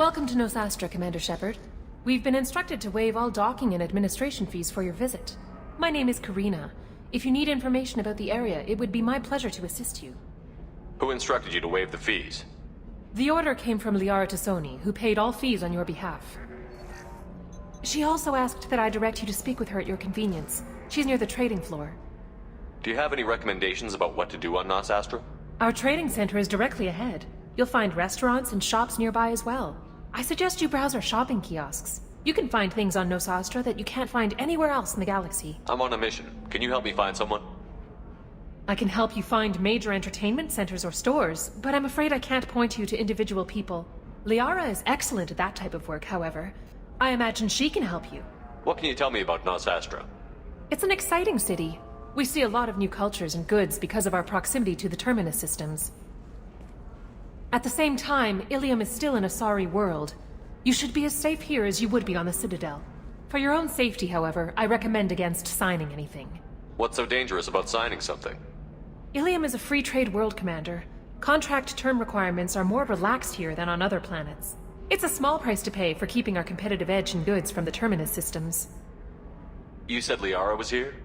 Welcome to Nosastra, Commander Shepard. We've been instructed to waive all docking and administration fees for your visit. My name is Karina. If you need information about the area, it would be my pleasure to assist you. Who instructed you to waive the fees? The order came from Liara Tassoni, who paid all fees on your behalf. She also asked that I direct you to speak with her at your convenience. She's near the trading floor. Do you have any recommendations about what to do on Nosastra? Our trading center is directly ahead. You'll find restaurants and shops nearby as well. I suggest you browse our shopping kiosks. You can find things on Nosastra that you can't find anywhere else in the galaxy. I'm on a mission. Can you help me find someone? I can help you find major entertainment centers or stores, but I'm afraid I can't point you to individual people. Liara is excellent at that type of work, however. I imagine she can help you. What can you tell me about Nosastra? It's an exciting city. We see a lot of new cultures and goods because of our proximity to the Terminus systems. At the same time, Иллиум is still in a sorry world. You should be as safe here as you would be on the Citadel. For your own safety, however, I recommend against signing anything. What's so dangerous about signing something? Иллиum is a free trade world, Commander. Contract term requirements are more relaxed here than on other planets. It's a small price to pay for keeping our competitive edge in goods from the Terminus systems. You said Liara was here?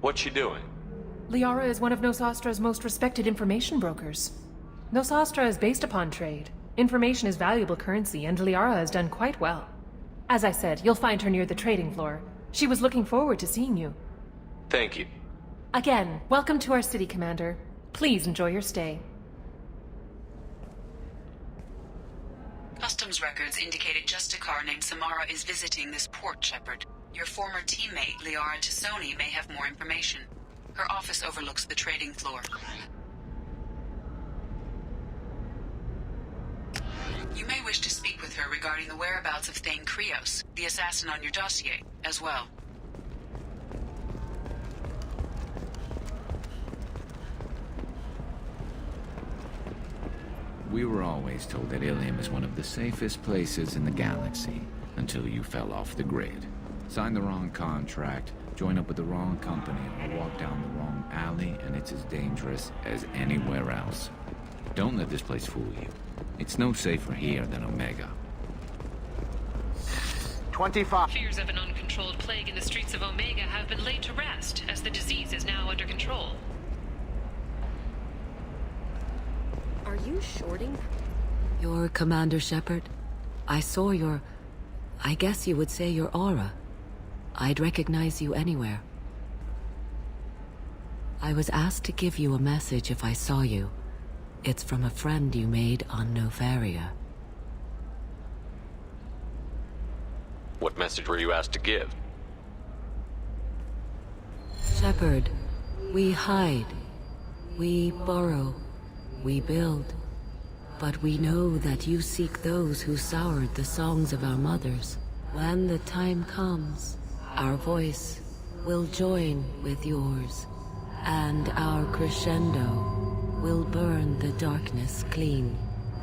What's she doing? Liara is one of Nosastra's most respected information brokers. Nosastra is based upon trade. Information is valuable currency, and Liara has done quite well. As I said, you'll find her near the trading floor. She was looking forward to seeing you. Thank you. Again, welcome to our city, Commander. Please enjoy your stay. Customs records indicated just a car named Samara is visiting this port, Shepard. Your former teammate, Liara Tassoni, may have more information. Her office overlooks the trading floor. You may wish to speak with her regarding the whereabouts of Thane Krios, the assassin on your dossier, as well. We were always told that Иллиум is one of the safest places in the galaxy, until you fell off the grid. Signed the wrong contract, joined up with the wrong company, or walked down the wrong alley, and it's as dangerous as anywhere else. Don't let this place fool you. It's no safer here than Omega. 25. Fears of an uncontrolled plague in the streets of Omega have been laid to rest, as the disease is now under control. Are you shorting? You're Commander Shepard. I saw your... I guess you would say your aura. I'd recognize you anywhere. I was asked to give you a message if I saw you. It's from a friend you made on Novaria. What message were you asked to give? Shepard, we hide. We burrow. We build. But we know that you seek those who soured the songs of our mothers. When the time comes, our voice will join with yours, and our crescendo will burn the darkness clean.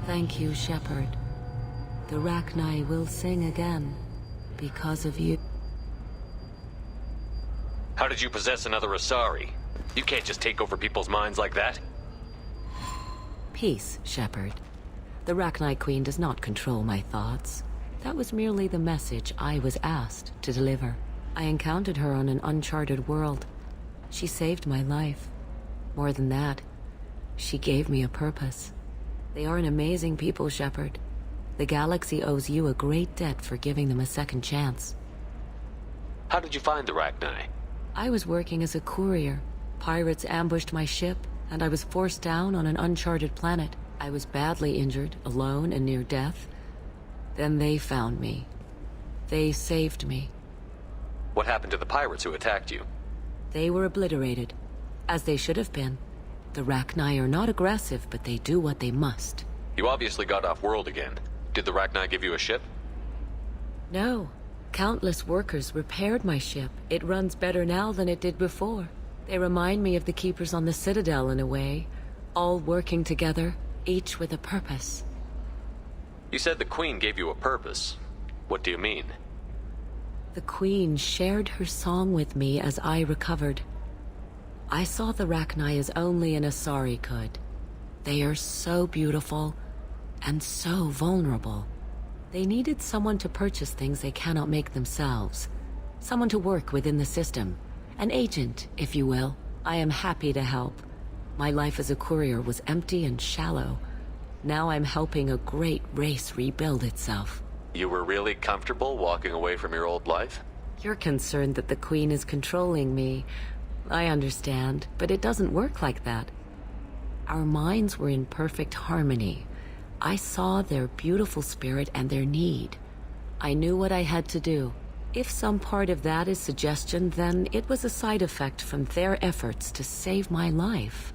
Thank you, Shepard. The Rachni will sing again, because of you. How did you possess another Asari? You can't just take over people's minds like that. Peace, Shepard. The Rachni Queen does not control my thoughts. That was merely the message I was asked to deliver. I encountered her on an uncharted world. She saved my life. More than that, she gave me a purpose. They are an amazing people, Shepard. The galaxy owes you a great debt for giving them a second chance. How did you find the Rachni? I was working as a courier. Pirates ambushed my ship, and I was forced down on an uncharted planet. I was badly injured, alone and near death. Then they found me. They saved me. What happened to the pirates who attacked you? They were obliterated, as they should have been. The Rachni are not aggressive, but they do what they must. You obviously got off-world again. Did the Rachni give you a ship? No. Countless workers repaired my ship. It runs better now than it did before. They remind me of the Keepers on the Citadel in a way. All working together, each with a purpose. You said the Queen gave you a purpose. What do you mean? The Queen shared her song with me as I recovered. I saw the Rachni as only an Asari could. They are so beautiful and so vulnerable. They needed someone to purchase things they cannot make themselves. Someone to work within the system. An agent, if you will. I am happy to help. My life as a courier was empty and shallow. Now I'm helping a great race rebuild itself. You were really comfortable walking away from your old life? You're concerned that the Queen is controlling me. I understand, but it doesn't work like that. Our minds were in perfect harmony. I saw their beautiful spirit and their need. I knew what I had to do. If some part of that is suggestion, then it was a side effect from their efforts to save my life.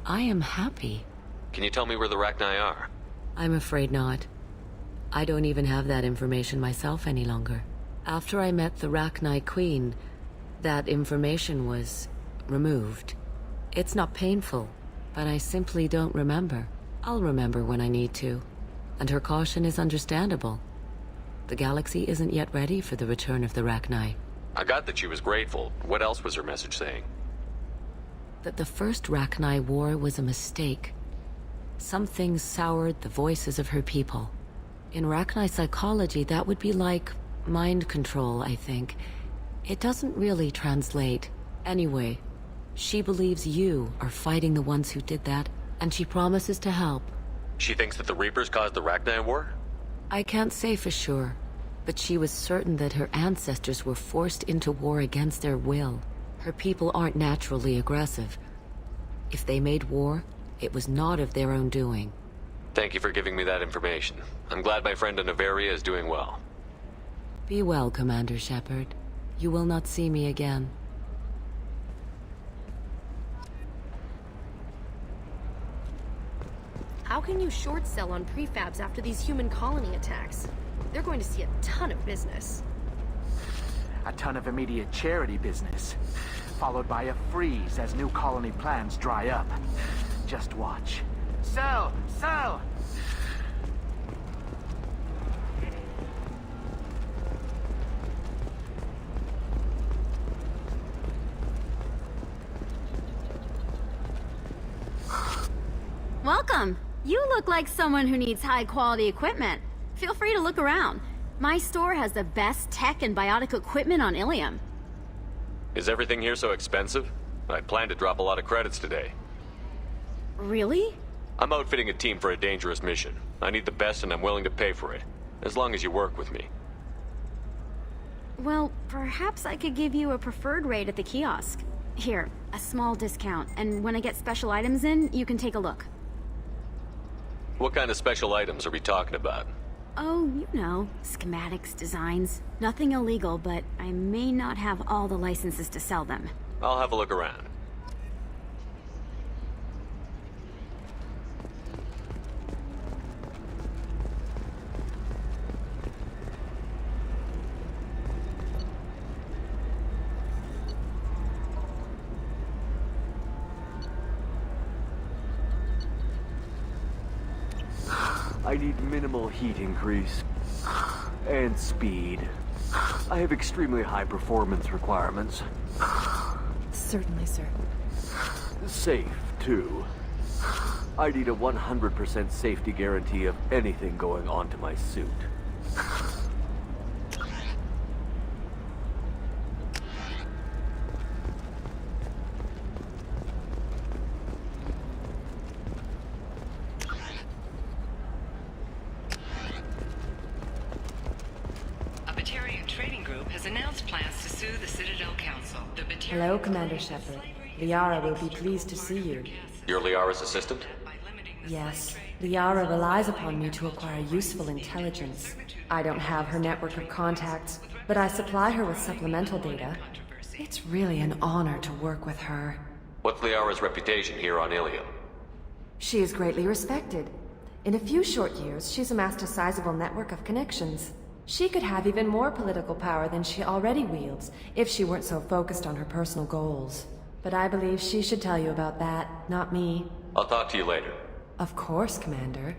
I am happy. Can you tell me where the Rachni are? I'm afraid not. I don't even have that information myself any longer. After I met the Rachni Queen, that information was removed. It's not painful, but I simply don't remember. I'll remember when I need to, and her caution is understandable. The galaxy isn't yet ready for the return of the Rachni. I got that she was grateful. What else was her message saying? That the first Rachni war was a mistake. Something soured the voices of her people. In Rachni psychology, that would be like mind control, I think. It doesn't really translate. Anyway, she believes you are fighting the ones who did that, and she promises to help. She thinks that the Reapers caused the Rachni war? I can't say for sure, but she was certain that her ancestors were forced into war against their will. Her people aren't naturally aggressive. If they made war, it was not of their own doing. Thank you for giving me that information. I'm glad my friend Noveria is doing well. Be well, Commander Shepard. You will not see me again. How can you short sell on prefabs after these human colony attacks? They're going to see a ton of business. A ton of immediate charity business, followed by a freeze as new colony plans dry up. Just watch. Sell! Sell! Welcome. You look like someone who needs high-quality equipment. Feel free to look around. My store has the best tech and biotic equipment on Иллиум. Is everything here so expensive? I plan to drop a lot of credits today. Really? I'm outfitting a team for a dangerous mission. I need the best and I'm willing to pay for it. As long as you work with me. Well, perhaps I could give you a preferred rate at the kiosk. Here, a small discount, and when I get special items in, you can take a look. What kind of special items are we talking about? Oh, you know, schematics, designs. Nothing illegal, but I may not have all the licenses to sell them. I'll have a look around. I need minimal heat increase. And speed. I have extremely high performance requirements. Certainly, sir. Safe, too. I need a 100% safety guarantee of anything going onto my suit. Hello, Commander Shepard. Liara will be pleased to see you. You're Liara's assistant? Yes. Liara relies upon me to acquire useful intelligence. I don't have her network of contacts, but I supply her with supplemental data. It's really an honor to work with her. What's Liara's reputation here on Ilium? She is greatly respected. In a few short years, she's amassed a sizable network of connections. She could have even more political power than she already wields, if she weren't so focused on her personal goals. But I believe she should tell you about that, not me. I'll talk to you later. Of course, Commander.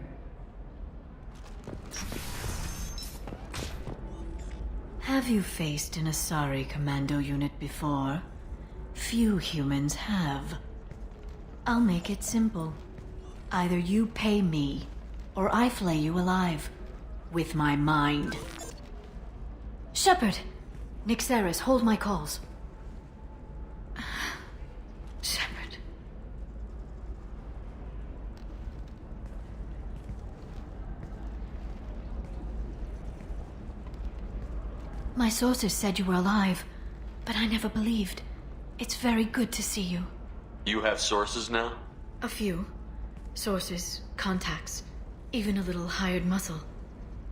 Have you faced an Asari commando unit before? Few humans have. I'll make it simple. Either you pay me, or I flay you alive. With my mind. Shepard! Nixeris, hold my calls. Shepard. My sources said you were alive, but I never believed. It's very good to see you. You have sources now? A few. Sources, contacts, even a little hired muscle.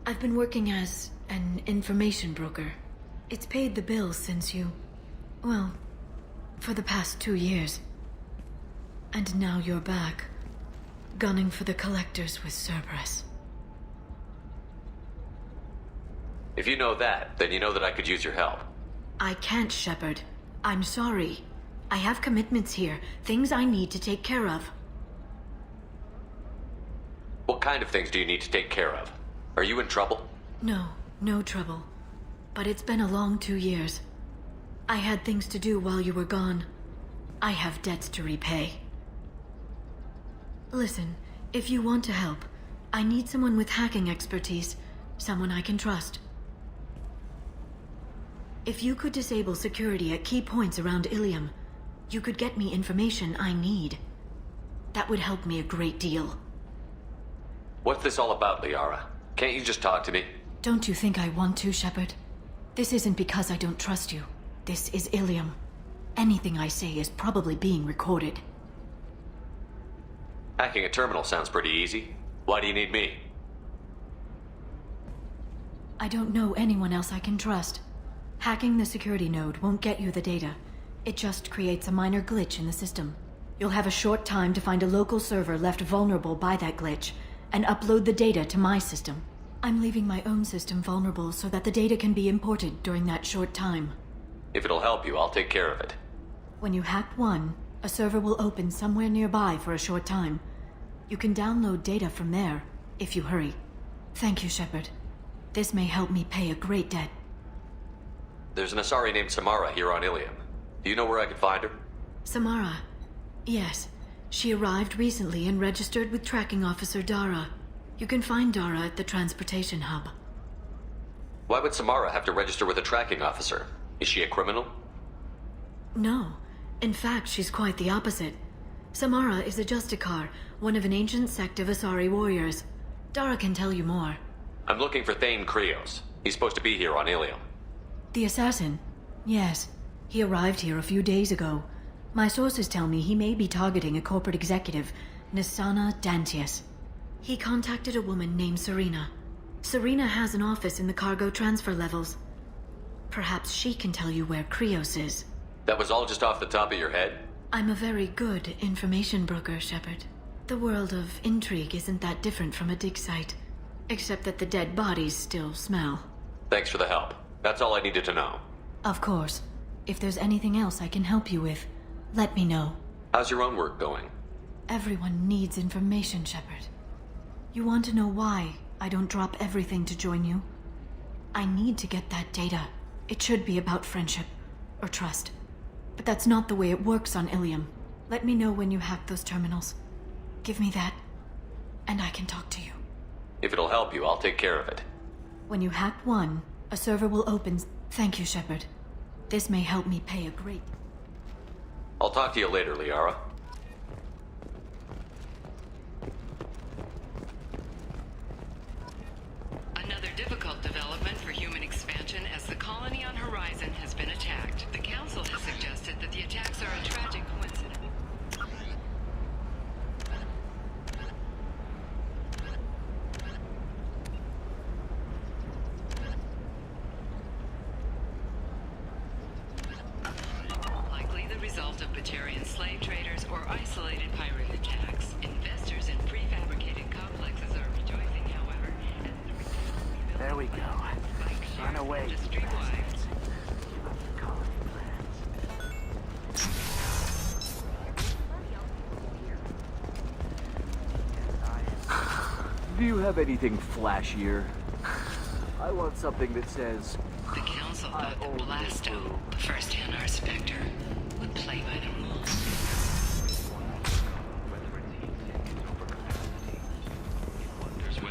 I've been working as an information broker. It's paid the bills since you... well, for the past 2 years. And now you're back, gunning for the collectors with Cerberus. If you know that, then you know that I could use your help. I can't, Shepard. I'm sorry. I have commitments here, things I need to take care of. What kind of things do you need to take care of? Are you in trouble? No, no trouble. But it's been a long 2 years. I had things to do while you were gone. I have debts to repay. Listen, if you want to help, I need someone with hacking expertise. Someone I can trust. If you could disable security at key points around Ilium, you could get me information I need. That would help me a great deal. What's this all about, Liara? Can't you just talk to me? Don't you think I want to, Shepard? This isn't because I don't trust you. This is Ilium. Anything I say is probably being recorded. Hacking a terminal sounds pretty easy. Why do you need me? I don't know anyone else I can trust. Hacking the security node won't get you the data. It just creates a minor glitch in the system. You'll have a short time to find a local server left vulnerable by that glitch, and upload the data to my system. I'm leaving my own system vulnerable so that the data can be imported during that short time. If it'll help you, I'll take care of it. When you hack one, a server will open somewhere nearby for a short time. You can download data from there, if you hurry. Thank you, Shepard. This may help me pay a great debt. There's an Asari named Samara here on Ilium. Do you know where I could find her? Samara? Yes. She arrived recently and registered with Tracking Officer Dara. You can find Dara at the transportation hub. Why would Samara have to register with a tracking officer? Is she a criminal? No. In fact, she's quite the opposite. Samara is a Justicar, one of an ancient sect of Asari warriors. Dara can tell you more. I'm looking for Thane Krios. He's supposed to be here on Ilium. The assassin? Yes. He arrived here a few days ago. My sources tell me he may be targeting a corporate executive, Nisana Dantius. He contacted a woman named Serena. Serena has an office in the cargo transfer levels. Perhaps she can tell you where Krios is. That was all just off the top of your head? I'm a very good information broker, Shepard. The world of intrigue isn't that different from a dig site, except that the dead bodies still smell. Thanks for the help. That's all I needed to know. Of course. If there's anything else I can help you with, let me know. How's your own work going? Everyone needs information, Shepard. You want to know why I don't drop everything to join you? I need to get that data. It should be about friendship, or trust. But that's not the way it works on Ilium. Let me know when you hack those terminals. Give me that, and I can talk to you. If it'll help you, I'll take care of it. When you hack one, a server will open... Thank you, Shepard. This may help me pay a great... I'll talk to you later, Liara. Another difficult development for human expansion as the colony on Horizon has been attacked. The Council has suggested that the attacks are a tragic coincidence. Likely the result of Batarian slave traders or isolated pirate attacks. Investors in prefabricated complexes are rejoicing, however, as the There we go. Run away, industry-wide. bastards. Give up the colony plans. Do you have anything flashier? I want something that says, The Council thought that Blasto, the first NR Spectre, would play by the rules.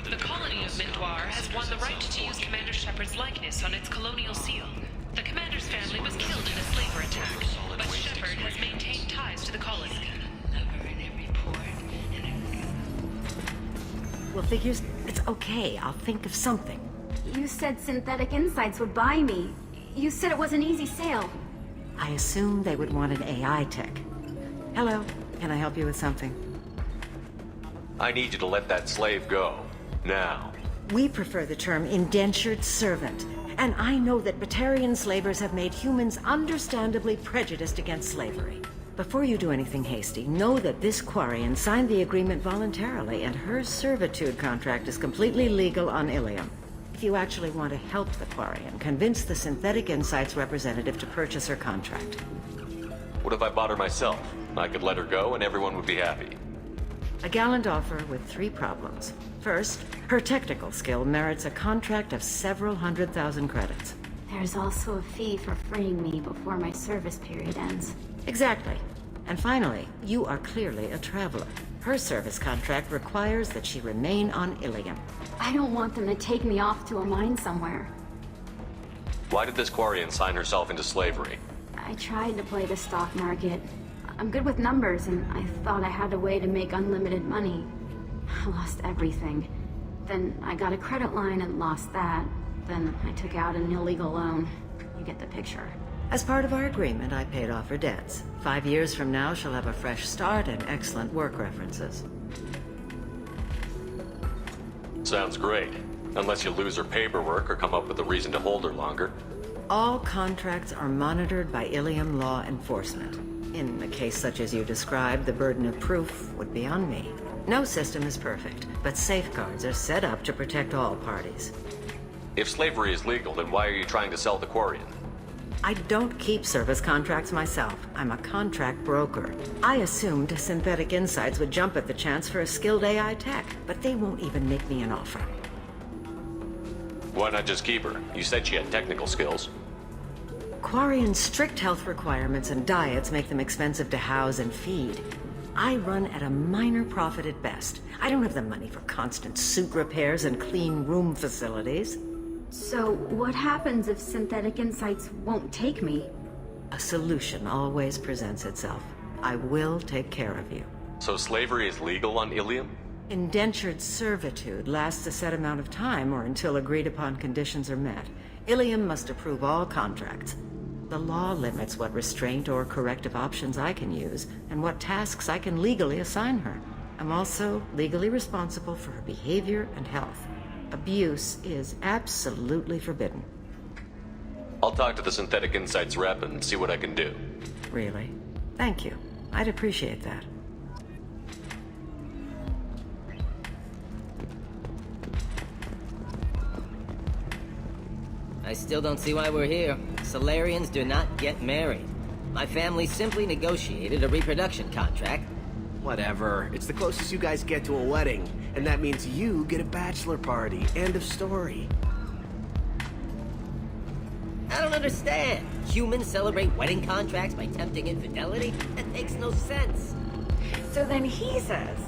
The colony of Mindoir has won the right to use Commander Shepard's likeness on its colonial seal. The commander's family was killed in a slaver attack, but Shepard has maintained ties to the colony. Never in every port, Well, figures, it's okay. I'll think of something. You said Synthetic Insights would buy me. You said it was an easy sale. I assumed they would want an AI tech. Hello, can I help you with something? I need you to let that slave go. Now. We prefer the term indentured servant. And I know that Batarian slavers have made humans understandably prejudiced against slavery. Before you do anything hasty, know that this Quarian signed the agreement voluntarily, and her servitude contract is completely legal on Ilium. If you actually want to help the Quarian, convince the Synthetic Insights representative to purchase her contract. What if I bought her myself? I could let her go and everyone would be happy. A gallant offer with 3 problems. First, her technical skill merits a contract of several 100,000 credits. There's also a fee for freeing me before my service period ends. Exactly. And finally, you are clearly a traveler. Her service contract requires that she remain on Ilium. I don't want them to take me off to a mine somewhere. Why did this Quarian sign herself into slavery? I tried to play the stock market. I'm good with numbers, and I thought I had a way to make unlimited money. I lost everything. Then I got a credit line and lost that. Then I took out an illegal loan. You get the picture. As part of our agreement, I paid off her debts. 5 years from now, she'll have a fresh start and excellent work references. Sounds great. Unless you lose her paperwork or come up with a reason to hold her longer. All contracts are monitored by Ilium law enforcement. In a case such as you described, the burden of proof would be on me. No system is perfect, but safeguards are set up to protect all parties. If slavery is legal, then why are you trying to sell the Quarian? I don't keep service contracts myself. I'm a contract broker. I assumed Synthetic Insights would jump at the chance for a skilled AI tech, but they won't even make me an offer. Why not just keep her? You said she had technical skills. Quarian's strict health requirements and diets make them expensive to house and feed. I run at a minor profit at best. I don't have the money for constant suit repairs and clean room facilities. So, what happens if Synthetic Insights won't take me? A solution always presents itself. I will take care of you. So slavery is legal on Ilium? Indentured servitude lasts a set amount of time or until agreed-upon conditions are met. Ilium must approve all contracts. The law limits what restraint or corrective options I can use and what tasks I can legally assign her. I'm also legally responsible for her behavior and health. Abuse is absolutely forbidden. I'll talk to the Synthetic Insights rep and see what I can do. Really? Thank you. I'd appreciate that. I still don't see why we're here. Solarians do not get married. My family simply negotiated a reproduction contract. Whatever. It's the closest you guys get to a wedding. And that means you get a bachelor party. End of story. I don't understand. Humans celebrate wedding contracts by tempting infidelity? That makes no sense. So then he says,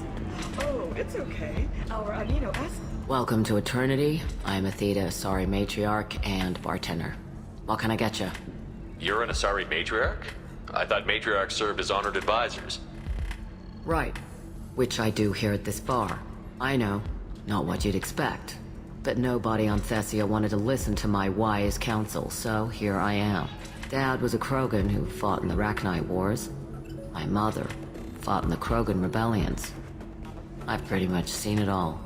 Oh, it's okay. Our amino acid. Welcome to Eternity. I'm Athena, Asari matriarch and bartender. What can I get you? You're an Asari matriarch? I thought matriarchs served as honored advisors. Right. Which I do here at this bar. I know. Not what you'd expect. But nobody on Thessia wanted to listen to my wise counsel, so here I am. Dad was a Krogan who fought in the Rachni Wars. My mother fought in the Krogan rebellions. I've pretty much seen it all.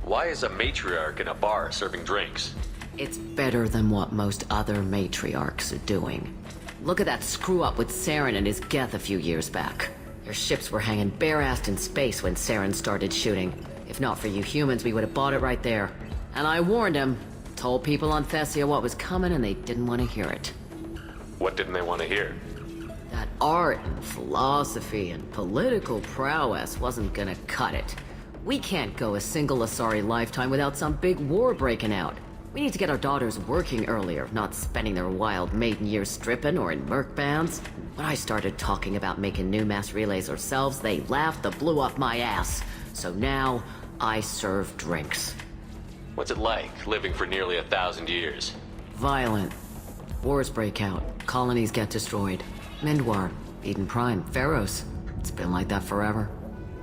Why is a matriarch in a bar serving drinks? It's better than what most other matriarchs are doing. Look at that screw-up with Saren and his Geth a few years back. Their ships were hanging bare-assed in space when Saren started shooting. If not for you humans, we would have bought it right there. And I warned him. Told people on Thessia what was coming and they didn't want to hear it. What didn't they want to hear? That art and philosophy and political prowess wasn't gonna cut it. We can't go a single Asari lifetime without some big war breaking out. We need to get our daughters working earlier, not spending their wild maiden years stripping or in merc bands. When I started talking about making new mass relays ourselves, they laughed the blue off my ass. So now, I serve drinks. What's it like, living for nearly 1,000 years? Violent. Wars break out. Colonies get destroyed. Mindwar, Eden Prime, Pharaohs. It's been like that forever.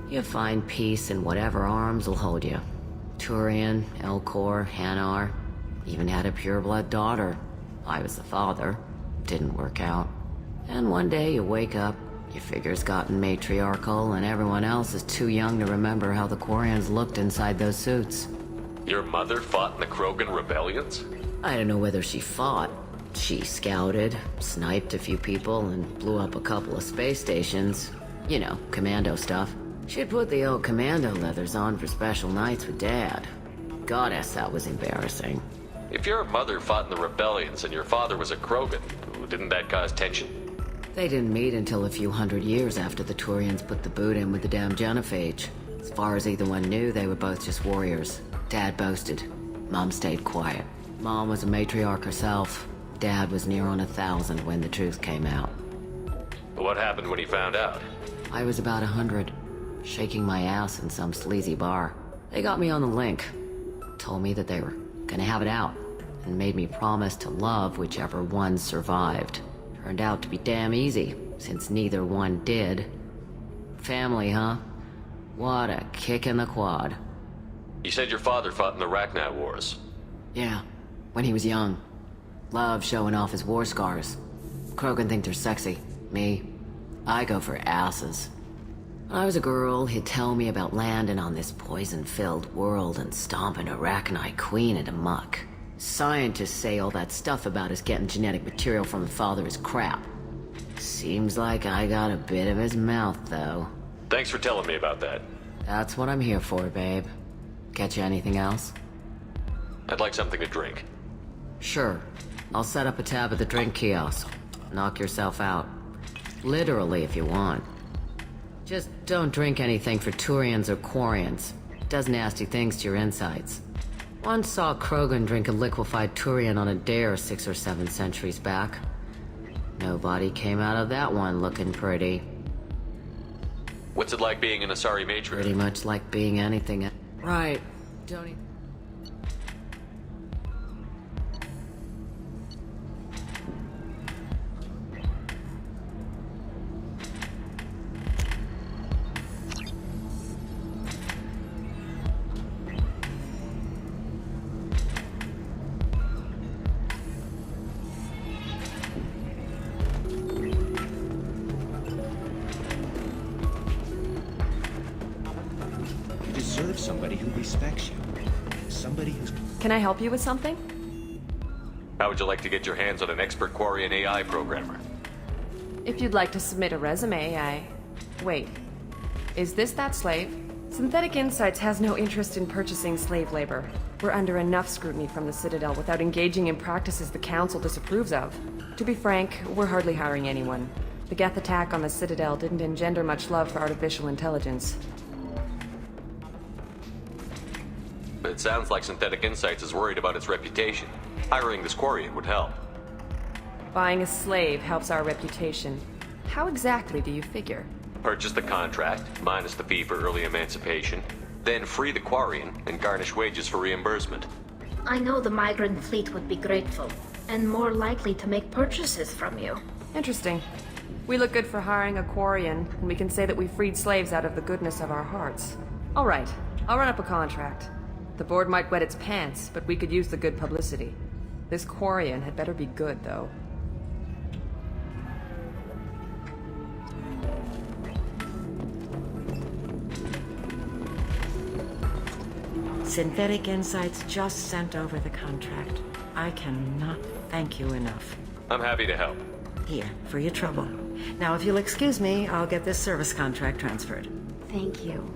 You find peace in whatever arms will hold you. Turian, Elcor, Hanar. Even had a pureblood daughter. I was the father. Didn't work out. And one day you wake up, your figure's gotten matriarchal, and everyone else is too young to remember how the Quarians looked inside those suits. Your mother fought in the Krogan rebellions? I don't know whether she fought. She scouted, sniped a few people, and blew up a couple of space stations. You know, commando stuff. She'd put the old commando leathers on for special nights with Dad. Goddess, that was embarrassing. If your mother fought in the rebellions and your father was a Krogan, didn't that cause tension? They didn't meet until a few hundred years after the Turians put the boot in with the damn genophage. As far as either one knew, they were both just warriors. Dad boasted. Mom stayed quiet. Mom was a matriarch herself. Dad was near on 1,000 when the truth came out. What happened when he found out? I was about 100, shaking my ass in some sleazy bar. They got me on the link. Told me that they were gonna have it out, and made me promise to love whichever one survived. Turned out to be damn easy, since neither one did. Family, huh? What a kick in the quad. You said your father fought in the Rachni Wars. Yeah, when he was young. Love showing off his war scars. Krogan think they're sexy. Me, I go for asses. When I was a girl, he'd tell me about landing on this poison-filled world and stomping a Rachni queen into muck. Scientists say all that stuff about us getting genetic material from the father is crap. Seems like I got a bit of his mouth, though. Thanks for telling me about that. That's what I'm here for, babe. Get you anything else? I'd like something to drink. Sure. I'll set up a tab at the drink kiosk. Knock yourself out. Literally, if you want. Just don't drink anything for Turians or Quarians. It does nasty things to your insides. Once saw a Krogan drink a liquefied Turian on a dare 6 or 7 centuries back. Nobody came out of that one looking pretty. What's it like being an Asari matriarch? Pretty much like being anything. Right. Don't even... Somebody who respects you. Somebody who's... Can I help you with something? How would you like to get your hands on an expert Quarian AI programmer? If you'd like to submit a resume, Wait. Is this that slave? Synthetic Insights has no interest in purchasing slave labor. We're under enough scrutiny from the Citadel without engaging in practices the Council disapproves of. To be frank, we're hardly hiring anyone. The Geth attack on the Citadel didn't engender much love for artificial intelligence. But it sounds like Synthetic Insights is worried about its reputation. Hiring this Quarian would help. Buying a slave helps our reputation. How exactly do you figure? Purchase the contract, minus the fee for early emancipation, then free the Quarian and garnish wages for reimbursement. I know the migrant fleet would be grateful, and more likely to make purchases from you. Interesting. We look good for hiring a Quarian, and we can say that we freed slaves out of the goodness of our hearts. All right, I'll run up a contract. The board might wet its pants, but we could use the good publicity. This Quarian had better be good, though. Synthetic Insights just sent over the contract. I cannot thank you enough. I'm happy to help. Here, for your trouble. Now, if you'll excuse me, I'll get this service contract transferred. Thank you.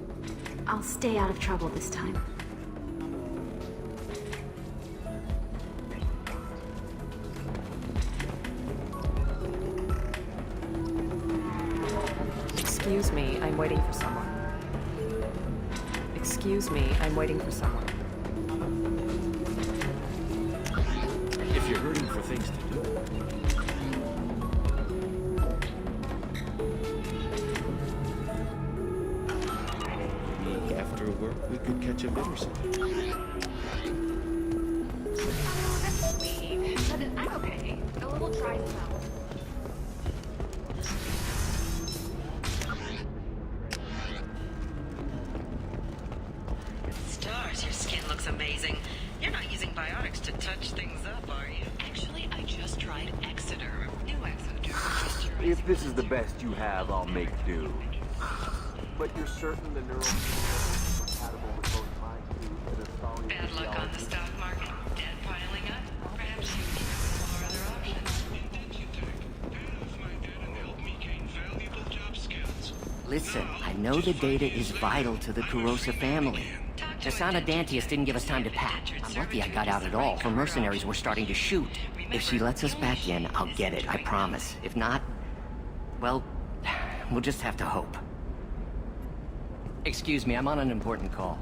I'll stay out of trouble this time. Excuse me, I'm waiting for someone. Excuse me, I'm waiting for someone. If you're hurting for things to do. Maybe after work we could catch a bit or something. I'm okay. A little dry spell. Stars, your skin looks amazing. You're not using biotics to touch things up, are you? Actually, I just tried Exeter. New Exeter. If this is the best you have, I'll make do. But you're certain the neural is compatible with both my two and a solid. Bad luck on the stock market. Debt piling up. Perhaps you need some more other options. Listen, I know the data is vital to the Kurosa family. Asana Dantius didn't give us time to pack. I'm lucky I got out at all. Her mercenaries were starting to shoot. If she lets us back in, I'll get it, I promise. If not, well, we'll just have to hope. Excuse me, I'm on an important call.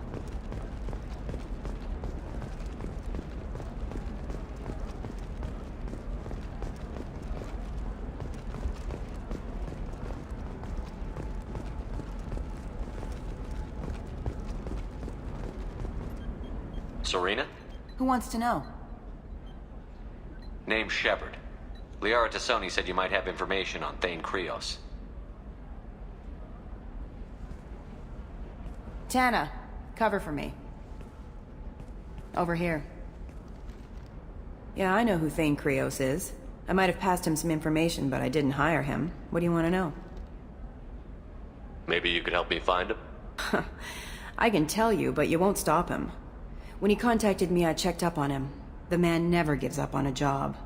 Serena? Who wants to know? Name's Shepard. Liara Tassoni said you might have information on Thane Krios. Tana, cover for me. Over here. Yeah, I know who Thane Krios is. I might have passed him some information, but I didn't hire him. What do you want to know? Maybe you could help me find him? I can tell you, but you won't stop him. When he contacted me, I checked up on him. The man never gives up on a job.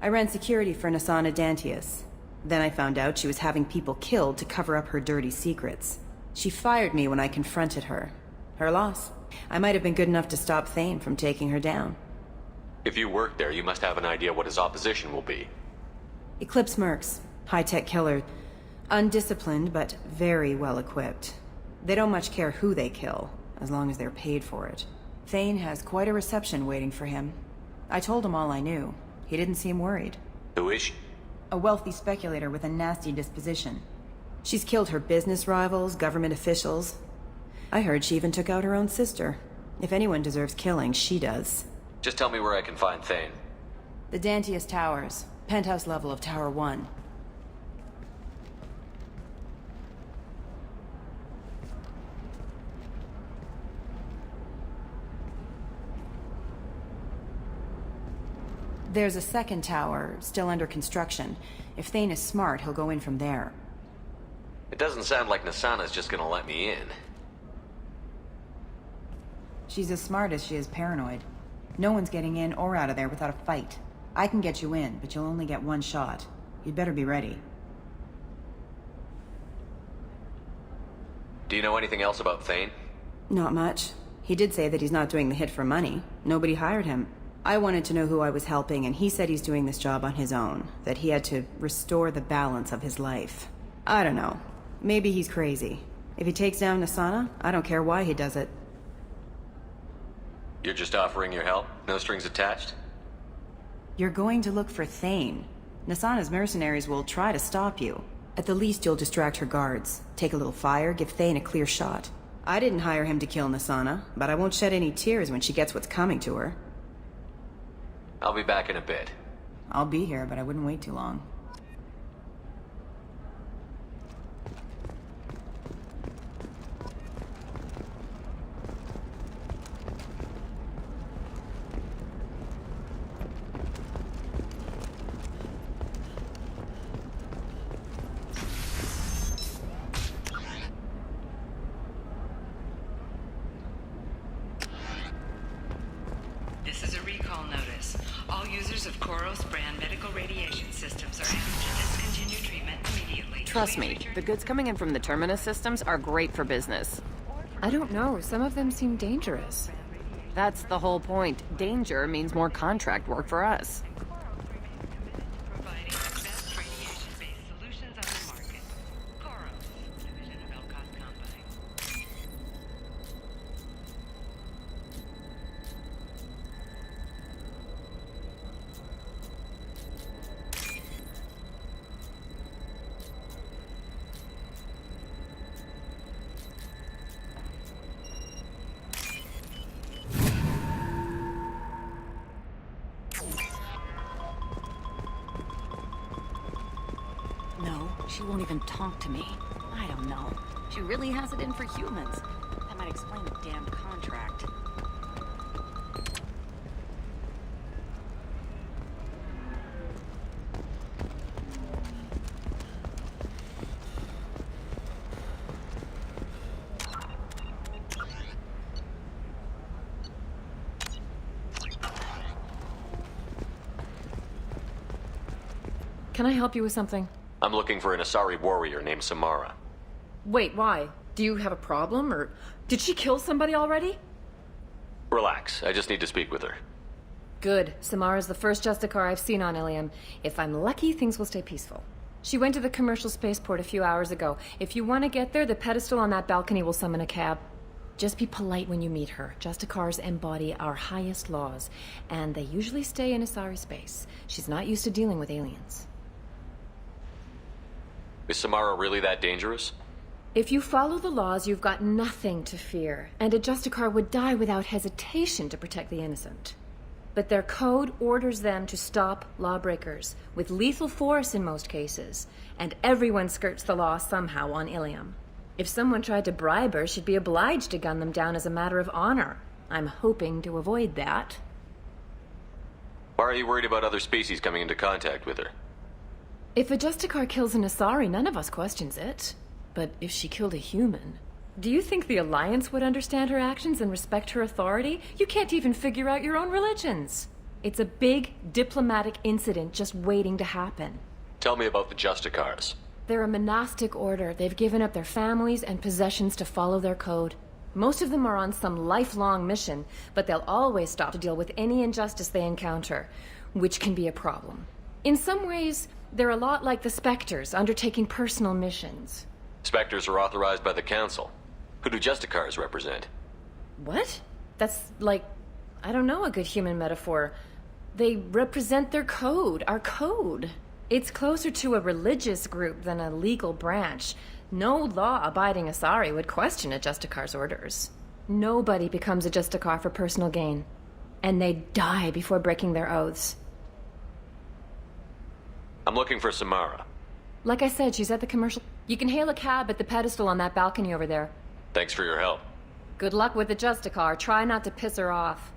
I ran security for Asana Dantius. Then I found out she was having people killed to cover up her dirty secrets. She fired me when I confronted her. Her loss. I might have been good enough to stop Thane from taking her down. If you work there, you must have an idea what his opposition will be. Eclipse mercs. High-tech killer. Undisciplined, but very well-equipped. They don't much care who they kill, as long as they're paid for it. Thane has quite a reception waiting for him. I told him all I knew. He didn't seem worried. Who is she? A wealthy speculator with a nasty disposition. She's killed her business rivals, government officials. I heard she even took out her own sister. If anyone deserves killing, she does. Just tell me where I can find Thane. The Dantius Towers. Penthouse level of Tower 1. There's a second tower, still under construction. If Thane is smart, he'll go in from there. It doesn't sound like Nasana's just gonna let me in. She's as smart as she is paranoid. No one's getting in or out of there without a fight. I can get you in, but you'll only get one shot. You'd better be ready. Do you know anything else about Thane? Not much. He did say that he's not doing the hit for money. Nobody hired him. I wanted to know who I was helping, and he said he's doing this job on his own. That he had to restore the balance of his life. I don't know. Maybe he's crazy. If he takes down Nasana, I don't care why he does it. You're just offering your help? No strings attached? You're going to look for Thane. Nasana's mercenaries will try to stop you. At the least, you'll distract her guards. Take a little fire, give Thane a clear shot. I didn't hire him to kill Nasana, but I won't shed any tears when she gets what's coming to her. I'll be back in a bit. I'll be here, but I wouldn't wait too long. This is a recall notice. All users of Koros brand medical radiation systems are asked to discontinue treatment immediately. Trust me, the goods coming in from the Terminus systems are great for business. I don't know, some of them seem dangerous. That's the whole point. Danger means more contract work for us. Providing the best radiation-based solutions on the market. Koros, division of Elcott Company. No, she won't even talk to me. I don't know. She really has it in for humans. That might explain the damn contract. Can I help you with something? I'm looking for an Asari warrior named Samara. Wait, why? Do you have a problem, or did she kill somebody already? Relax, I just need to speak with her. Good. Samara's the first Justicar I've seen on Ilium. If I'm lucky, things will stay peaceful. She went to the commercial spaceport a few hours ago. If you want to get there, the pedestal on that balcony will summon a cab. Just be polite when you meet her. Justicars embody our highest laws, and they usually stay in Asari space. She's not used to dealing with aliens. Is Samara really that dangerous? If you follow the laws, you've got nothing to fear, and a Justicar would die without hesitation to protect the innocent. But their code orders them to stop lawbreakers, with lethal force in most cases, and everyone skirts the law somehow on Ilium. If someone tried to bribe her, she'd be obliged to gun them down as a matter of honor. I'm hoping to avoid that. Why are you worried about other species coming into contact with her? If a Justicar kills an Asari, none of us questions it. But if she killed a human... Do you think the Alliance would understand her actions and respect her authority? You can't even figure out your own religions. It's a big diplomatic incident just waiting to happen. Tell me about the Justicars. They're a monastic order. They've given up their families and possessions to follow their code. Most of them are on some lifelong mission, but they'll always stop to deal with any injustice they encounter, which can be a problem. In some ways, they're a lot like the Spectres, undertaking personal missions. Spectres are authorized by the Council. Who do Justicars represent? What? That's like, I don't know, a good human metaphor. They represent their code, our code. It's closer to a religious group than a legal branch. No law-abiding Asari would question a Justicar's orders. Nobody becomes a Justicar for personal gain. And they die before breaking their oaths. I'm looking for Samara. Like I said, she's at the commercial... You can hail a cab at the pedestal on that balcony over there. Thanks for your help. Good luck with the Justicar. Try not to piss her off.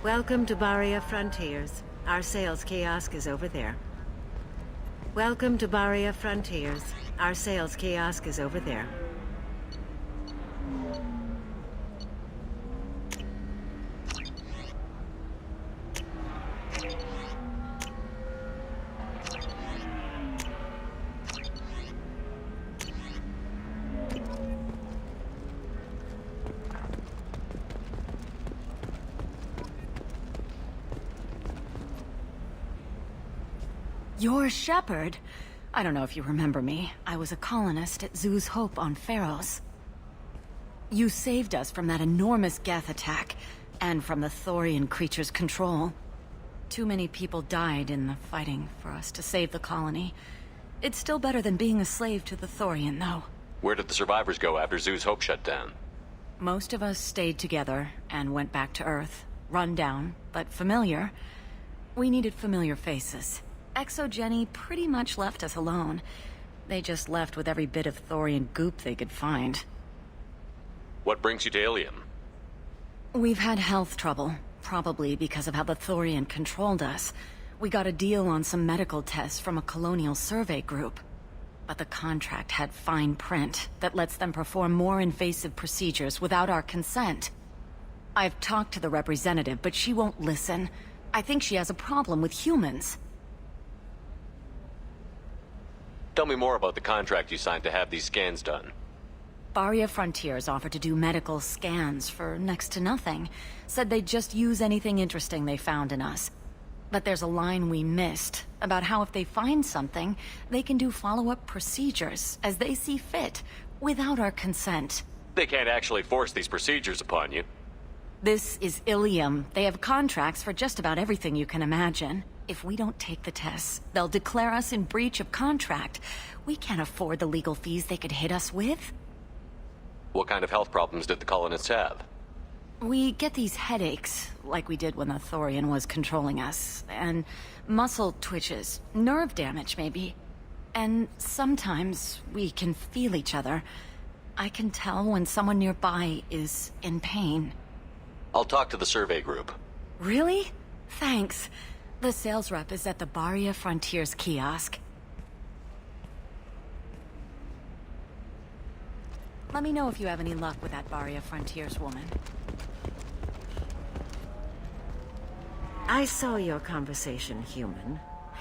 Welcome to Baria Frontiers. Our sales kiosk is over there. Welcome to Baria Frontiers. Our sales kiosk is over there. You're Shepard. I don't know if you remember me. I was a colonist at Zoo's Hope on Pharos. You saved us from that enormous Geth attack, and from the Thorian creature's control. Too many people died in the fighting for us to save the colony. It's still better than being a slave to the Thorian, though. Where did the survivors go after Zoo's Hope shut down? Most of us stayed together and went back to Earth. Run down, but familiar. We needed familiar faces. Exogeny pretty much left us alone. They just left with every bit of Thorian goop they could find. What brings you to Ilium? We've had health trouble, probably because of how the Thorian controlled us. We got a deal on some medical tests from a colonial survey group. But the contract had fine print that lets them perform more invasive procedures without our consent. I've talked to the representative, but she won't listen. I think she has a problem with humans. Tell me more about the contract you signed to have these scans done. Barria Frontiers offered to do medical scans for next to nothing. Said they'd just use anything interesting they found in us. But there's a line we missed about how if they find something, they can do follow-up procedures as they see fit, without our consent. They can't actually force these procedures upon you. This is Ilium. They have contracts for just about everything you can imagine. If we don't take the tests, they'll declare us in breach of contract. We can't afford the legal fees they could hit us with. What kind of health problems did the colonists have? We get these headaches, like we did when the Thorian was controlling us, and muscle twitches, nerve damage maybe. And sometimes we can feel each other. I can tell when someone nearby is in pain. I'll talk to the survey group. Really? Thanks. The sales rep is at the Barria Frontiers kiosk. Let me know if you have any luck with that Barria Frontiers woman. I saw your conversation, human.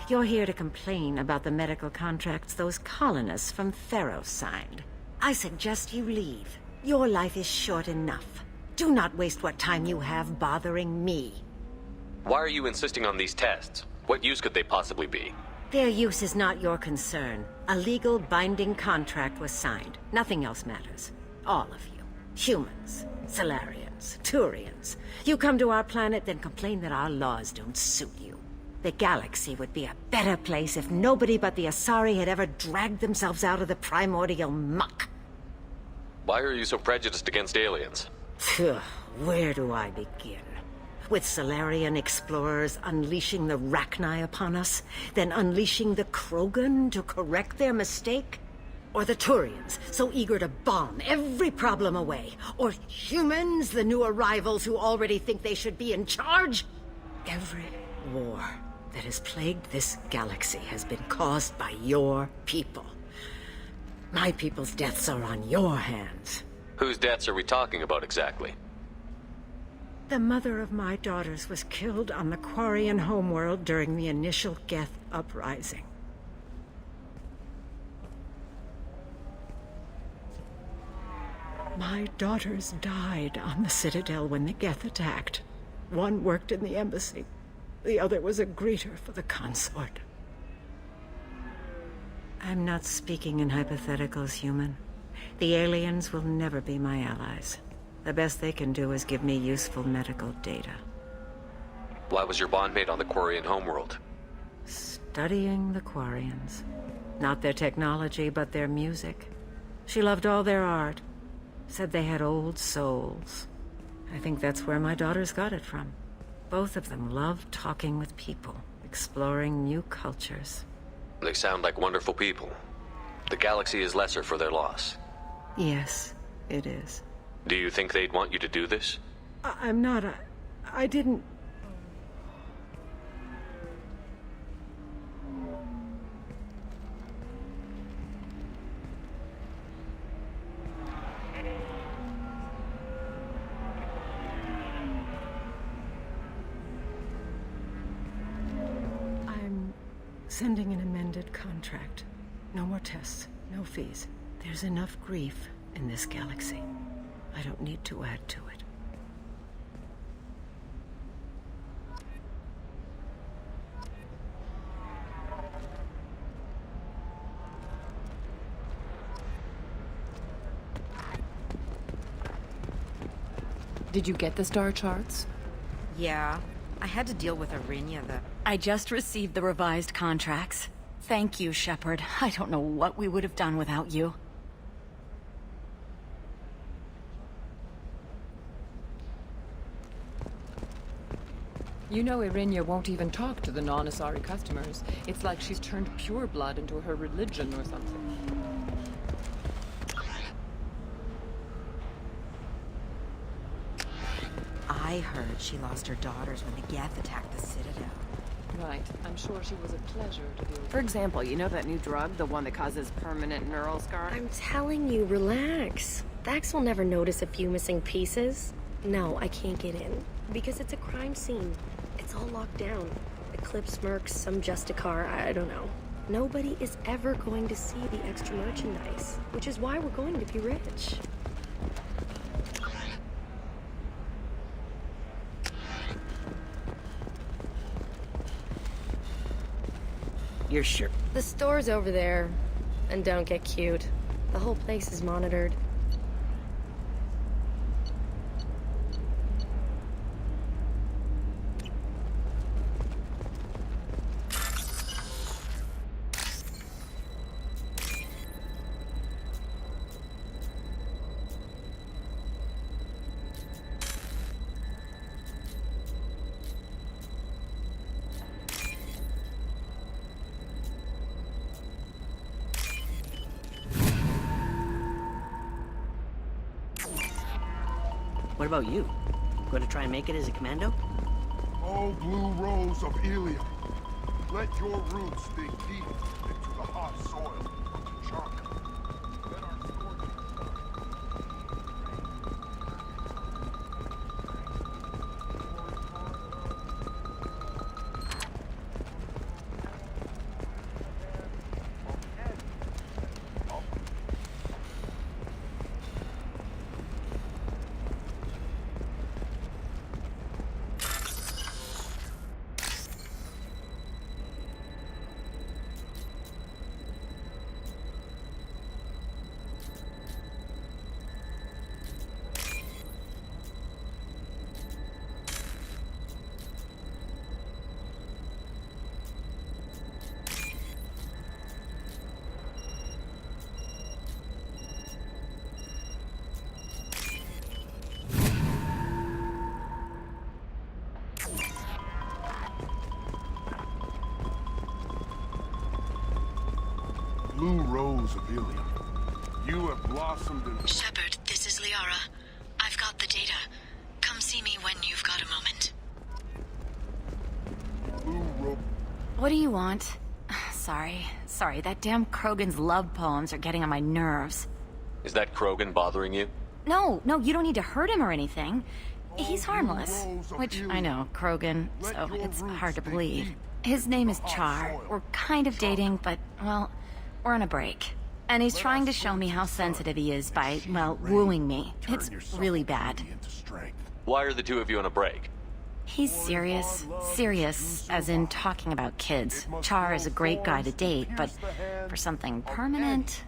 You're here to complain about the medical contracts those colonists from Theros signed. I suggest you leave. Your life is short enough. Do not waste what time you have bothering me. Why are you insisting on these tests? What use could they possibly be? Their use is not your concern. A legal binding contract was signed. Nothing else matters. All of you. Humans, Solarians, Turians. You come to our planet, then complain that our laws don't suit you. The galaxy would be a better place if nobody but the Asari had ever dragged themselves out of the primordial muck. Why are you so prejudiced against aliens? Where do I begin? With Solarian explorers unleashing the Rachni upon us, then unleashing the Krogan to correct their mistake? Or the Turians, so eager to bomb every problem away? Or humans, the new arrivals who already think they should be in charge? Every war that has plagued this galaxy has been caused by your people. My people's deaths are on your hands. Whose deaths are we talking about exactly? The mother of my daughters was killed on the Quarian homeworld during the initial Geth uprising. My daughters died on the Citadel when the Geth attacked. One worked in the embassy. The other was a greeter for the consort. I'm not speaking in hypotheticals, human. The aliens will never be my allies. The best they can do is give me useful medical data. Why was your bondmate on the Quarian homeworld? Studying the Quarians. Not their technology, but their music. She loved all their art. Said they had old souls. I think that's where my daughters got it from. Both of them loved talking with people, exploring new cultures. They sound like wonderful people. The galaxy is lesser for their loss. Yes, it is. Do you think they'd want you to do this? I'm not. I didn't... I'm sending an amended contract. No more tests, no fees. There's enough grief in this galaxy. I don't need to add to it. Did you get the star charts? Yeah. I had to deal with Arinya, I just received the revised contracts. Thank you, Shepard. I don't know what we would have done without you. You know Irinya won't even talk to the non-Asari customers. It's like she's turned pure blood into her religion or something. I heard she lost her daughters when the Geth attacked the Citadel. Right. I'm sure she was a pleasure to deal with. For example, you know that new drug, the one that causes permanent neural scar? I'm telling you, relax. Vax will never notice a few missing pieces. No, I can't get in. Because it's a crime scene. It's all locked down. Eclipse mercs, some Justicar, I don't know. Nobody is ever going to see the extra merchandise, which is why we're going to be rich. You're sure? The store's over there. And don't get cute. The whole place is monitored. What about you? Going to try and make it as a commando? Oh, blue rose of Ilium, let your roots dig deep into the hot soil of Tachanka. Let our blue rose of Ilium, you have blossomed in... Shepard, this is Liara. I've got the data. Come see me when you've got a moment. Blue rose... What do you want? Sorry, that damn Krogan's love poems are getting on my nerves. Is that Krogan bothering you? No, you don't need to hurt him or anything. He's harmless. Which, I know, Krogan, so it's hard to believe. His name is Char. We're kind of dating, but, well, we're on a break. And he's trying to show me how sensitive he is by, well, wooing me. It's really bad. Why are the two of you on a break? He's serious. Serious, as in talking about kids. Char is a great guy to date, but for something permanent...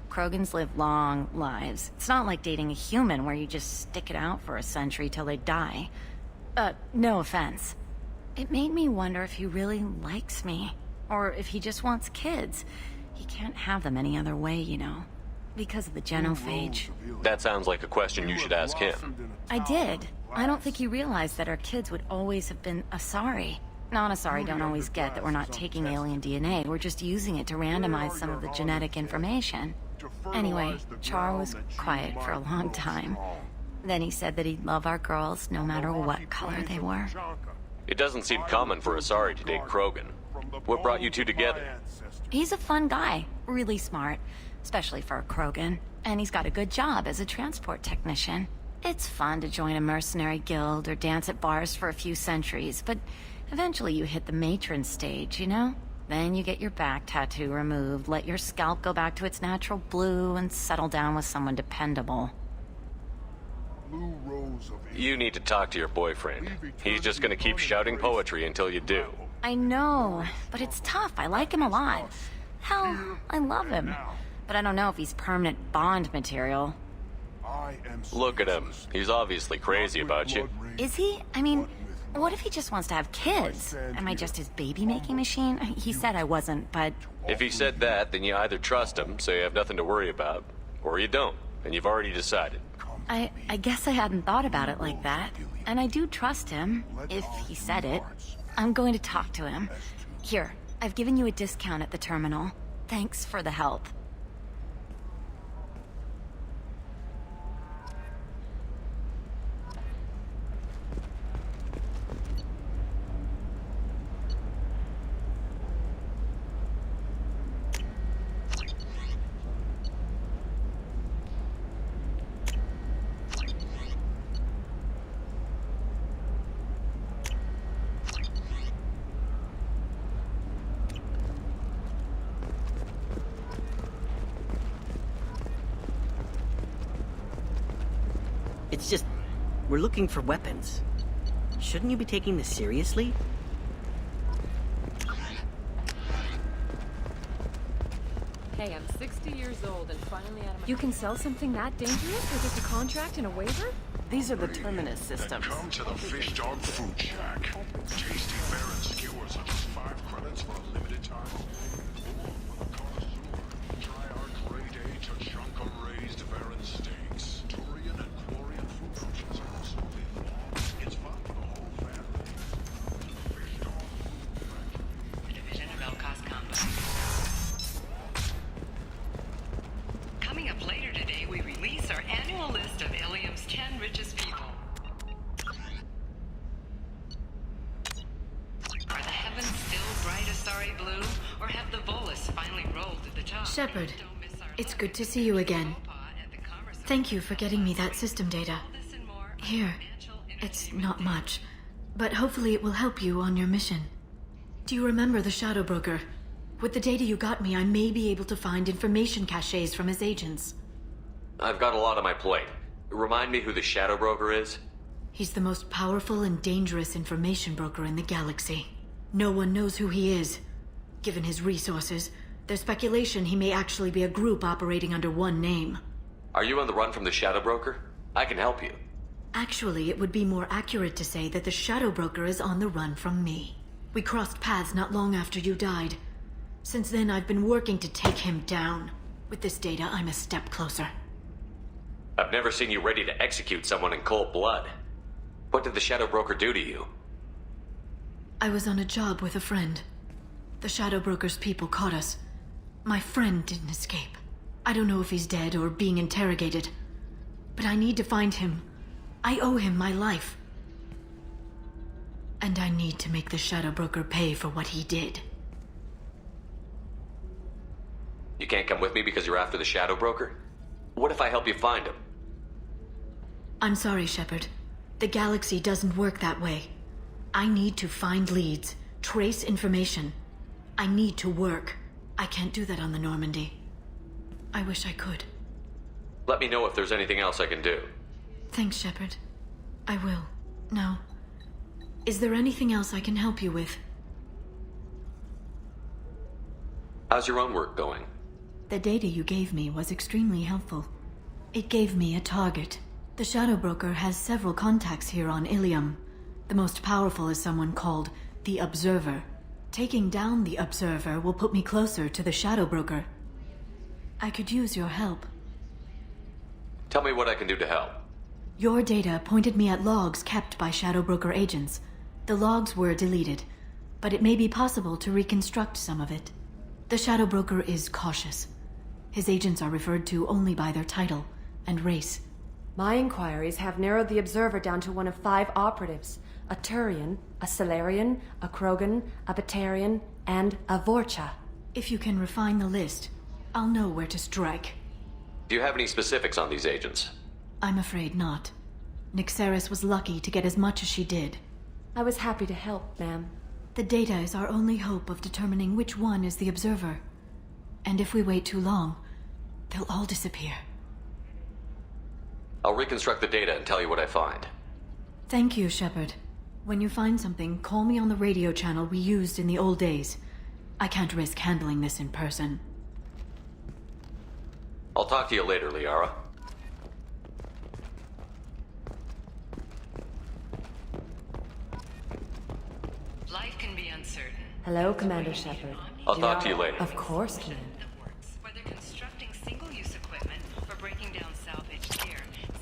Krogans live long lives. It's not like dating a human where you just stick it out for a century till they die. No offense. It made me wonder if he really likes me. Or if he just wants kids. He can't have them any other way, you know. Because of the genophage. That sounds like a question you should ask him. I did. I don't think he realized that our kids would always have been Asari. Non-Asari don't always get that we're not taking alien DNA. We're just using it to randomize some of the genetic information. Anyway, Char was quiet for a long time. Then he said that he'd love our girls no matter what color they were. It doesn't seem common for Asari to date Krogan. What brought you two together? He's a fun guy, really smart, especially for a Krogan. And he's got a good job as a transport technician. It's fun to join a mercenary guild or dance at bars for a few centuries, but eventually you hit the matron stage, you know? Then you get your back tattoo removed, let your scalp go back to its natural blue, and settle down with someone dependable. You need to talk to your boyfriend. He's just gonna keep shouting poetry until you do. I know, but it's tough. I like him a lot. Hell, I love him. But I don't know if he's permanent Bond material. I am... Look at him. He's obviously crazy about you. Is he? I mean, what if he just wants to have kids? Am I just his baby-making machine? He said I wasn't, but... If he said that, then you either trust him, so you have nothing to worry about, or you don't, and you've already decided. I guess I hadn't thought about it like that. And I do trust him, if he said it. I'm going to talk to him. Here, I've given you a discount at the terminal. Thanks for the help. It's just, we're looking for weapons. Shouldn't you be taking this seriously? Hey, I'm 60 years old and finally out of my... You can sell something that dangerous with just a contract and a waiver? These are the terminus systems. Come to the Fish Dog Food Shack. Tasty bear and skewers are just 5 credits for a limited time. For the connoisseur, try our grade A Tachanka raised Baron steaks. Turian and Chlorian food options are also available. It's fun for the whole family. Fish Dog Food Factory. A division of Elkos Combo. Coming up later today, we release our annual list of Ilium's 10 richest people. Are the heavens still bright starry blue, or have the Volus finally rolled to the top? Shepard, it's good to see you again. Thank you for getting me that system data. Here, it's not much, but hopefully it will help you on your mission. Do you remember the Shadow Broker? With the data you got me, I may be able to find information caches from his agents. I've got a lot on my plate. Remind me who the Shadow Broker is? He's the most powerful and dangerous information broker in the galaxy. No one knows who he is. Given his resources, there's speculation he may actually be a group operating under one name. Are you on the run from the Shadow Broker? I can help you. Actually, it would be more accurate to say that the Shadow Broker is on the run from me. We crossed paths not long after you died. Since then, I've been working to take him down. With this data, I'm a step closer. I've never seen you ready to execute someone in cold blood. What did the Shadow Broker do to you? I was on a job with a friend. The Shadow Broker's people caught us. My friend didn't escape. I don't know if he's dead or being interrogated. But I need to find him. I owe him my life. And I need to make the Shadow Broker pay for what he did. You can't come with me because you're after the Shadow Broker? What if I help you find him? I'm sorry, Shepard. The galaxy doesn't work that way. I need to find leads, trace information. I need to work. I can't do that on the Normandy. I wish I could. Let me know if there's anything else I can do. Thanks, Shepard. I will. Now, is there anything else I can help you with? How's your own work going? The data you gave me was extremely helpful. It gave me a target. The Shadow Broker has several contacts here on Ilium. The most powerful is someone called the Observer. Taking down the Observer will put me closer to the Shadow Broker. I could use your help. Tell me what I can do to help. Your data pointed me at logs kept by Shadow Broker agents. The logs were deleted, but it may be possible to reconstruct some of it. The Shadow Broker is cautious. His agents are referred to only by their title and race. My inquiries have narrowed the Observer down to one of 5 operatives. A Turian, a Salarian, a Krogan, a Batarian, and a Vorcha. If you can refine the list, I'll know where to strike. Do you have any specifics on these agents? I'm afraid not. Nyxeris was lucky to get as much as she did. I was happy to help, ma'am. The data is our only hope of determining which one is the Observer. And if we wait too long, they'll all disappear. I'll reconstruct the data and tell you what I find. Thank you, Shepard. When you find something, call me on the radio channel we used in the old days. I can't risk handling this in person. I'll talk to you later, Liara. Life can be uncertain. Hello, Commander Shepard. I'll talk to you later. Of course, Commander. Whether constructing single-use equipment or breaking down salvaged gear,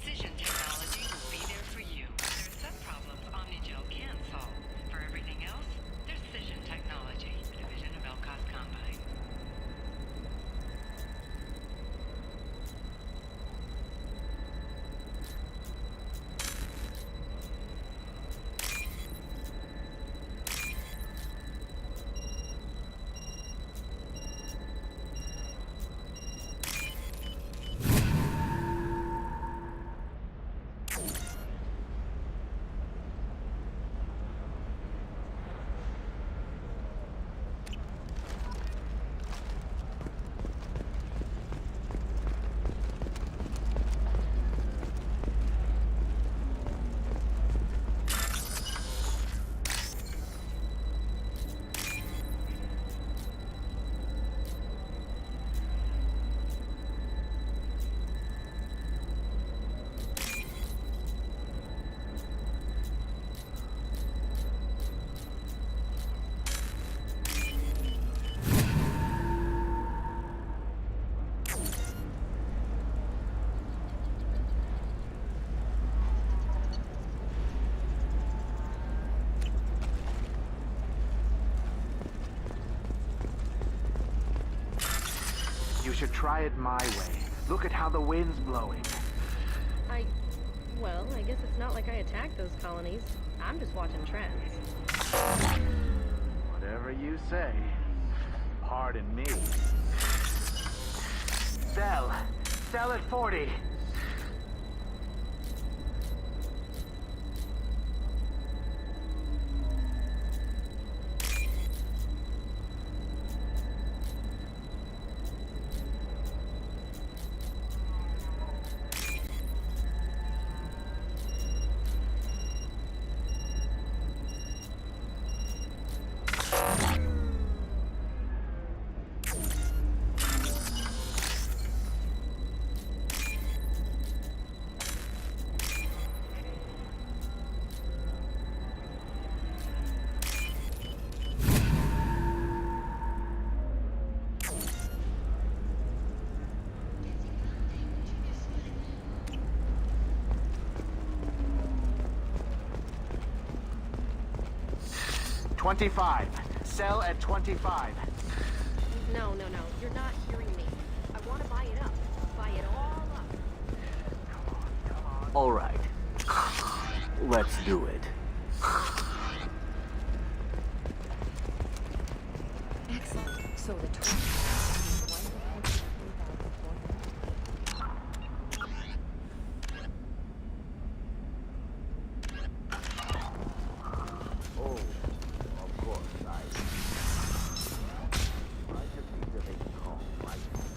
Cision technology will be there for you. There are some problems Omnigel can't solve. For everything else, there's Cision technology, a division of Elcos Combine. You should try it my way. Look at how the wind's blowing. Well, I guess it's not like I attacked those colonies. I'm just watching trends. Whatever you say. Pardon me. Sell at 40. $25. Sell at 25. No. You're not hearing me. I want to buy it up. Buy it all up. All right. Let's do it. Excellent. So the total.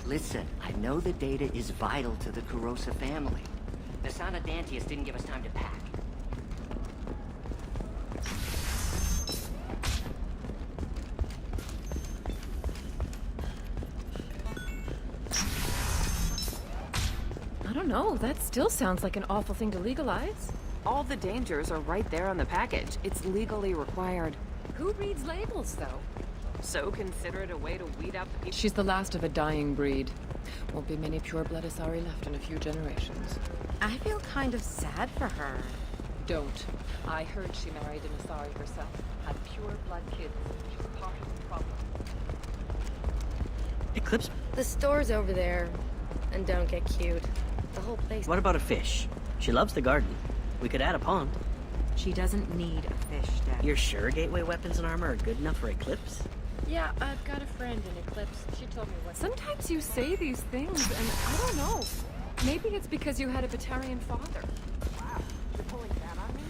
Listen, I know the data is vital to the Kurosa family. The Sana Dantius didn't give us time to pack. I don't know, that still sounds like an awful thing to legalize. All the dangers are right there on the package. It's legally required. Who reads labels, though? So consider it a way to weed out the people. She's the last of a dying breed. Won't be many pure-blood Asari left in a few generations. I feel kind of sad for her. Don't. I heard she married an Asari herself. Had pure-blood kids. She's part of the problem. Eclipse? The store's over there. And don't get cute. The whole place... What about a fish? She loves the garden. We could add a pond. She doesn't need a fish, Dad. You're sure gateway weapons and armor are good enough for Eclipse? Yeah, I've got a friend in Eclipse. She told me what... Sometimes you say these things, and I don't know. Maybe it's because you had a Batarian father. Wow, you're pulling that on me?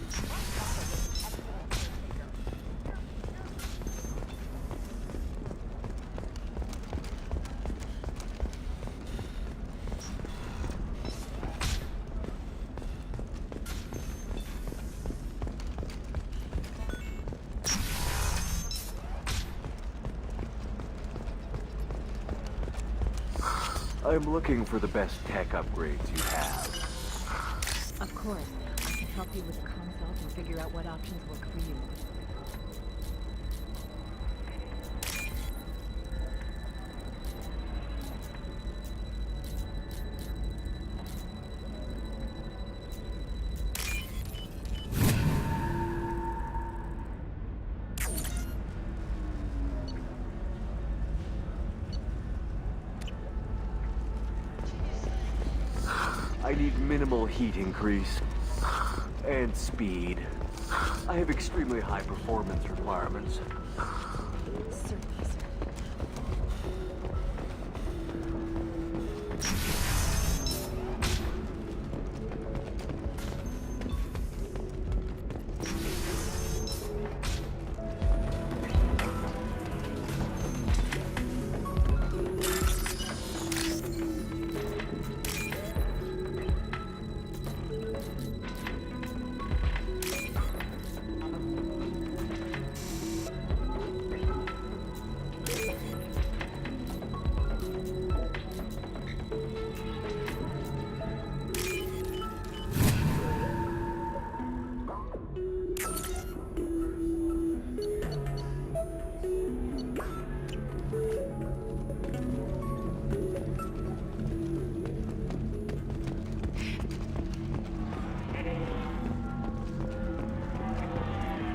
I'm looking for the best tech upgrades you have. Of course. I can help you with a consult and figure out what options work for you. minimal heat increase. And speed. I have extremely high performance requirements.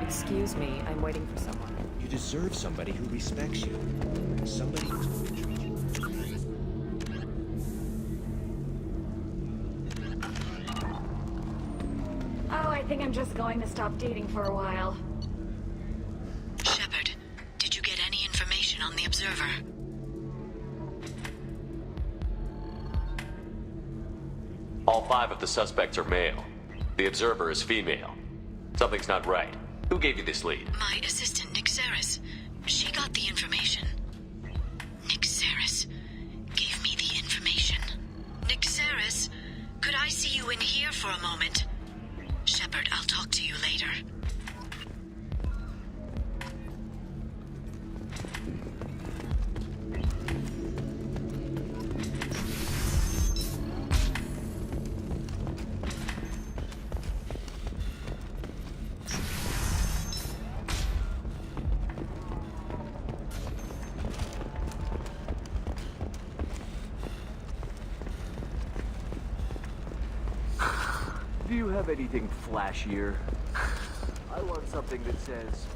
Excuse me, I'm waiting for someone. You deserve somebody who respects you. Somebody who's going to treat you. Oh, I think I'm just going to stop dating for a while. Shepard, did you get any information on the Observer? All 5 of the suspects are male. The Observer is female. Something's not right. Who gave you this lead? My assistant, Nick Saris. She got the information. Nick Saris gave me the information. Nick Saris, could I see you in here for a moment? Shepard, I'll talk to you later. Do you have anything flashier? I want something that says,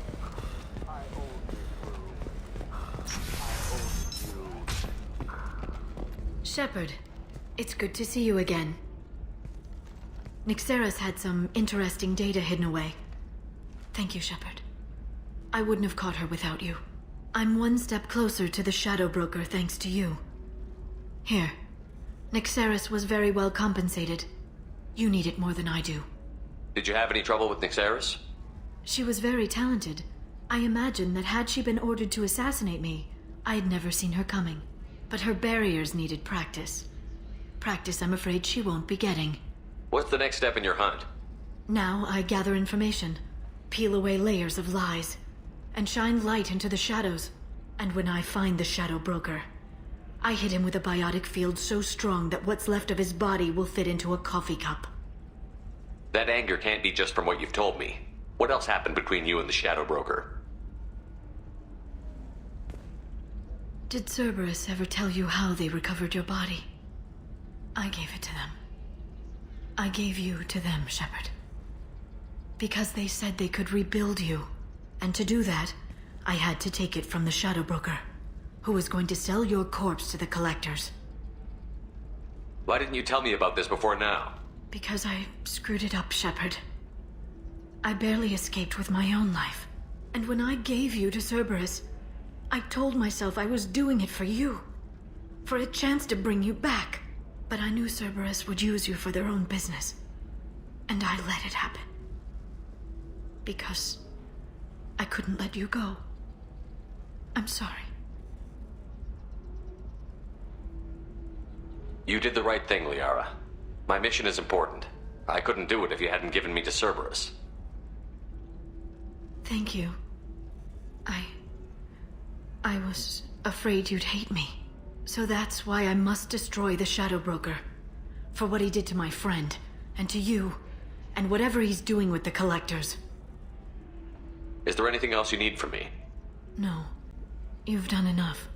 I own this room. I own you. Shepard, it's good to see you again. Nixeris had some interesting data hidden away. Thank you, Shepard. I wouldn't have caught her without you. I'm one step closer to the Shadow Broker thanks to you. Here. Nixeris was very well compensated. You need it more than I do. Did you have any trouble with Nixeris? She was very talented. I imagine that had she been ordered to assassinate me, I had never seen her coming. But her barriers needed practice. Practice I'm afraid she won't be getting. What's the next step in your hunt? Now I gather information, peel away layers of lies, and shine light into the shadows. And when I find the Shadow Broker, I hit him with a biotic field so strong that what's left of his body will fit into a coffee cup. That anger can't be just from what you've told me. What else happened between you and the Shadow Broker? Did Cerberus ever tell you how they recovered your body? I gave it to them. I gave you to them, Shepard. Because they said they could rebuild you. And to do that, I had to take it from the Shadow Broker, who was going to sell your corpse to the collectors. Why didn't you tell me about this before now? Because I screwed it up, Shepard. I barely escaped with my own life. And when I gave you to Cerberus, I told myself I was doing it for you. For a chance to bring you back. But I knew Cerberus would use you for their own business. And I let it happen. Because I couldn't let you go. I'm sorry. You did the right thing, Liara. My mission is important. I couldn't do it if you hadn't given me to Cerberus. Thank you. I was afraid you'd hate me. So that's why I must destroy the Shadow Broker. For what he did to my friend, and to you, and whatever he's doing with the collectors. Is there anything else you need from me? No. You've done enough.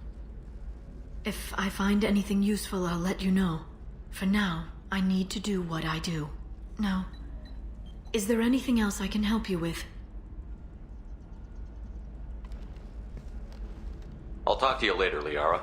If I find anything useful, I'll let you know. For now, I need to do what I do. Now, is there anything else I can help you with? I'll talk to you later, Liara.